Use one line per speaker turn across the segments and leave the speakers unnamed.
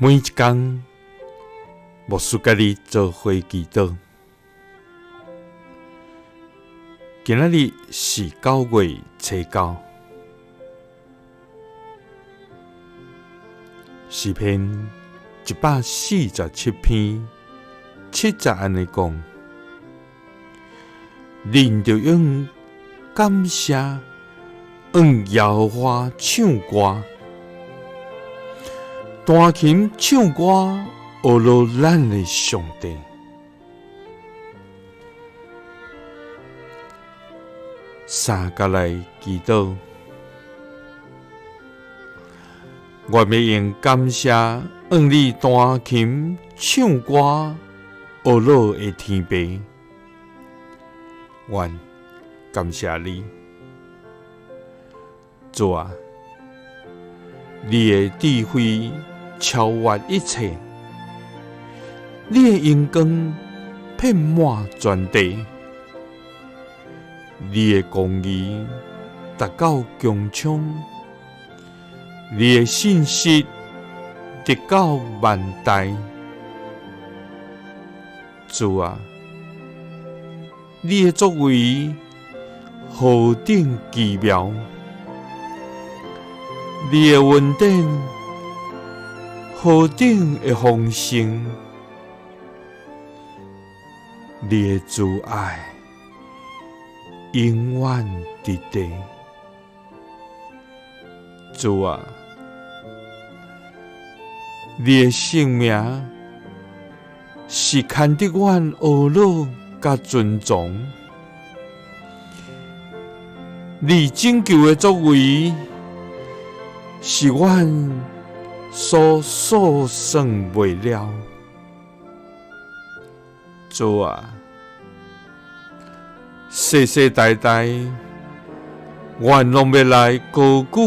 每一天，牧师甲你做伙祈祷。今仔日是9月初9，诗篇147篇7节安尼讲：恁着用感谢，耶和华唱歌，弹琴唱歌，学乐咱的上帝。三甲来祈祷，我要用感谢，你弹琴唱歌，学乐的天父。愿感谢你，主啊！你的智慧超越一切，你的阳光遍满全地，你的公义达到穹苍，你的信实直到万代。主啊！你的作为何等奇妙，你的恩典何等的丰盛，你的慈爱永远伫地。主啊！你的圣名是牵得阮学乐甲尊重，你拯救的作为是阮所数算袂了。主啊！世世代代，阮拢要来高举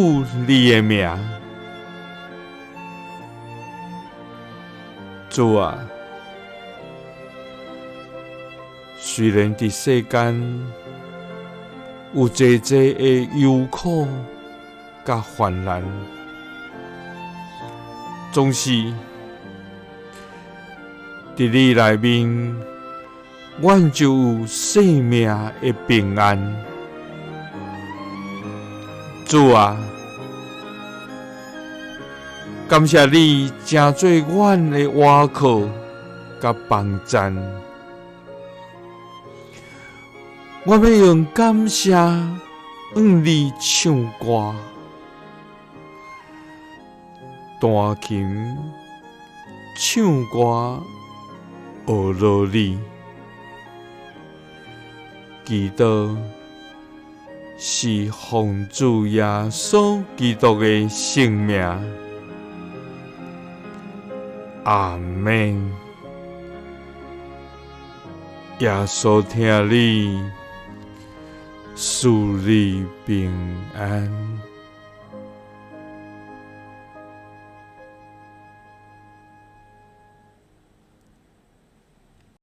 你的名。主啊！虽然伫世间有济济的忧苦甲患难，总是伫你内面，阮就有生命的平安。主啊！感谢你成做阮的倚靠甲帮赞。我要用感谢你唱歌，弹琴唱歌，学乐你。祈祷是奉主耶稣基督的圣名。阿们。耶稣听你，赐你平安。